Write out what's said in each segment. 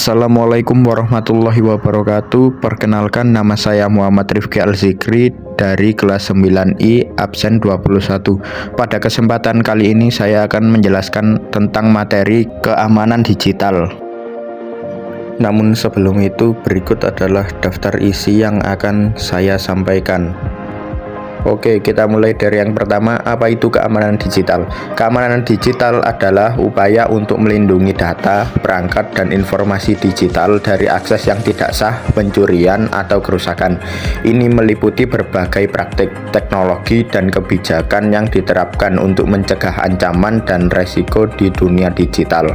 Assalamualaikum warahmatullahi wabarakatuh. Perkenalkan, nama saya Muhammad Rifki Al-Zikri dari kelas 9I absen 21. Pada kesempatan kali ini saya akan menjelaskan tentang materi keamanan digital. Namun sebelum itu, berikut adalah daftar isi yang akan saya sampaikan. Oke, kita mulai dari yang pertama. Apa itu keamanan digital? Keamanan digital adalah upaya untuk melindungi data, perangkat, dan informasi digital dari akses yang tidak sah, pencurian, atau kerusakan. Ini meliputi berbagai praktik, teknologi, dan kebijakan yang diterapkan untuk mencegah ancaman dan resiko di dunia digital.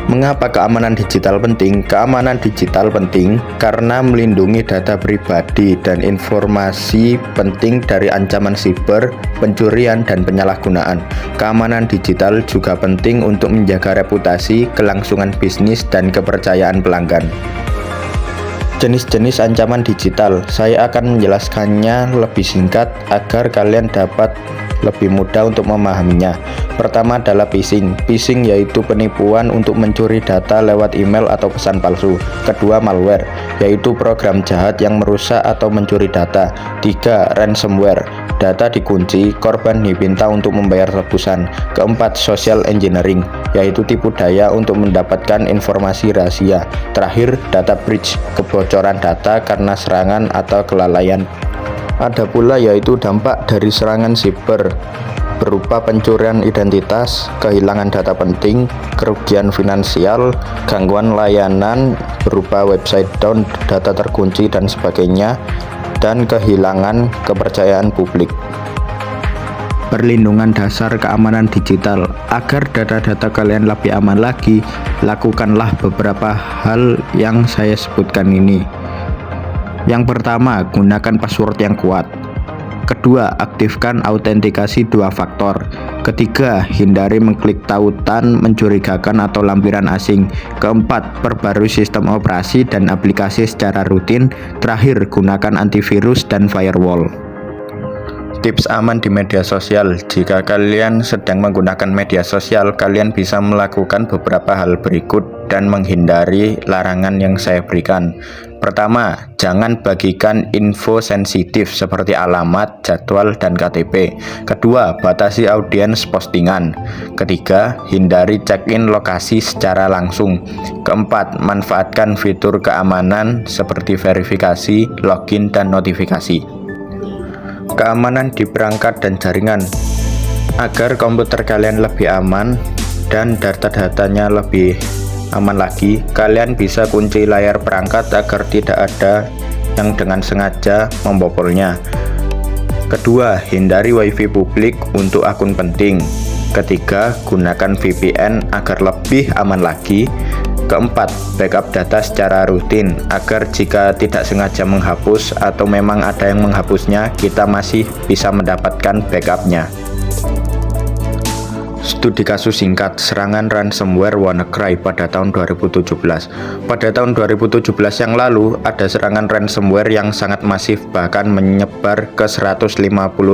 Mengapa keamanan digital penting? Keamanan digital penting karena melindungi data pribadi dan informasi penting dari ancaman siber, pencurian, dan penyalahgunaan. Keamanan digital juga penting untuk menjaga reputasi, kelangsungan bisnis, dan kepercayaan pelanggan. Jenis-jenis ancaman digital, saya akan menjelaskannya lebih singkat agar kalian dapat lebih mudah untuk memahaminya. Pertama adalah phishing. Phishing yaitu penipuan untuk mencuri data lewat email atau pesan palsu. Kedua, malware, yaitu program jahat yang merusak atau mencuri data. Tiga, ransomware. Data dikunci, korban diminta untuk membayar tebusan. Keempat, social engineering, yaitu tipu daya untuk mendapatkan informasi rahasia. Terakhir, data breach, kebocoran data karena serangan atau kelalaian. Ada pula yaitu dampak dari serangan siber berupa pencurian identitas, kehilangan data penting, kerugian finansial, gangguan layanan berupa website down, data terkunci, dan sebagainya, dan kehilangan kepercayaan publik. Perlindungan dasar keamanan digital. Agar data-data kalian lebih aman lagi, lakukanlah beberapa hal yang saya sebutkan ini. Yang pertama, gunakan password yang kuat. Kedua, aktifkan autentikasi 2 faktor. Ketiga, hindari mengklik tautan mencurigakan atau lampiran asing. Keempat, perbarui sistem operasi dan aplikasi secara rutin. Terakhir, gunakan antivirus dan firewall. Tips aman di media sosial. Jika kalian sedang menggunakan media sosial, kalian bisa melakukan beberapa hal berikut dan menghindari larangan yang saya berikan. Pertama, jangan bagikan info sensitif seperti alamat, jadwal, dan KTP. Kedua, batasi audiens postingan. Ketiga, hindari check-in lokasi secara langsung. Keempat, manfaatkan fitur keamanan seperti verifikasi, login, dan notifikasi. Keamanan di perangkat dan jaringan. Agar komputer kalian lebih aman dan data-datanya lebih aman lagi, kalian bisa kunci layar perangkat agar tidak ada yang dengan sengaja membobolnya. Kedua, hindari wifi publik untuk akun penting. Ketiga, gunakan VPN agar lebih aman lagi. Keempat, backup data secara rutin agar jika tidak sengaja menghapus atau memang ada yang menghapusnya, kita masih bisa mendapatkan backupnya. Studi kasus singkat serangan ransomware WannaCry pada tahun 2017. Pada tahun 2017 yang lalu, ada serangan ransomware yang sangat masif, bahkan menyebar ke 150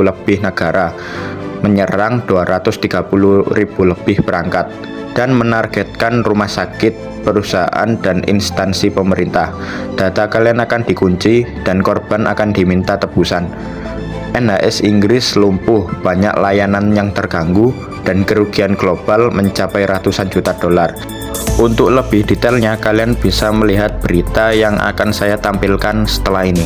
lebih negara, menyerang 230.000 lebih perangkat, dan menargetkan rumah sakit, perusahaan, dan instansi pemerintah. Data kalian akan dikunci dan korban akan diminta tebusan. NHS Inggris lumpuh, banyak layanan yang terganggu, dan kerugian global mencapai ratusan juta dolar. Untuk lebih detailnya, kalian bisa melihat berita yang akan saya tampilkan setelah ini.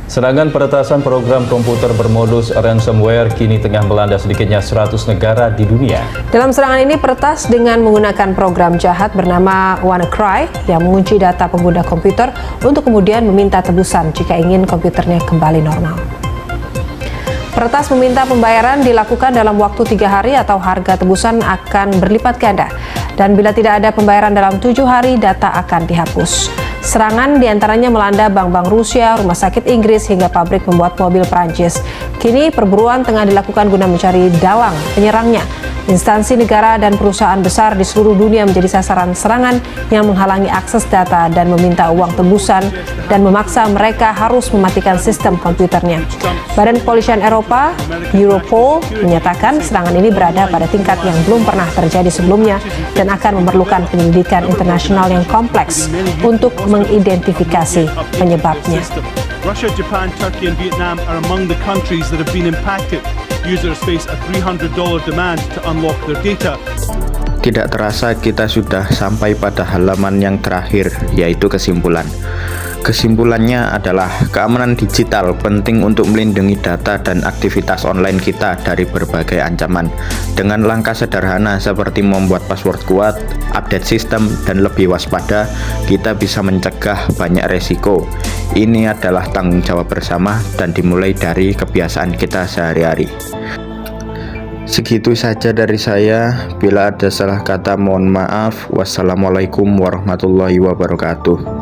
Serangan peretasan program komputer bermodus ransomware kini tengah melanda sedikitnya 100 negara di dunia. Dalam serangan ini, peretas dengan menggunakan program jahat bernama WannaCry yang mengunci data pengguna komputer untuk kemudian meminta tebusan jika ingin komputernya kembali normal. Peretas meminta pembayaran dilakukan dalam waktu 3 hari atau harga tebusan akan berlipat ganda. Dan bila tidak ada pembayaran dalam 7 hari, data akan dihapus. Serangan diantaranya melanda bank-bank Rusia, rumah sakit Inggris, hingga pabrik pembuat mobil Prancis. Kini perburuan tengah dilakukan guna mencari dalang penyerangnya. Instansi negara dan perusahaan besar di seluruh dunia menjadi sasaran serangan yang menghalangi akses data dan meminta uang tebusan dan memaksa mereka harus mematikan sistem komputernya. Badan Kepolisian Eropa, Europol, menyatakan serangan ini berada pada tingkat yang belum pernah terjadi sebelumnya dan akan memerlukan penyelidikan internasional yang kompleks untuk mengidentifikasi penyebabnya. Russia, Japan, Turkey, and Vietnam are among the countries that have been impacted. Users face a $300 demand to unlock their data. Tidak terasa kita sudah sampai pada halaman yang terakhir, yaitu kesimpulan. Kesimpulannya adalah keamanan digital penting untuk melindungi data dan aktivitas online kita dari berbagai ancaman. Dengan langkah sederhana seperti membuat password kuat, update sistem, dan lebih waspada, kita bisa mencegah banyak resiko. Ini adalah tanggung jawab bersama dan dimulai dari kebiasaan kita sehari-hari. Segitu saja dari saya. Bila ada salah kata mohon maaf. Wassalamualaikum warahmatullahi wabarakatuh.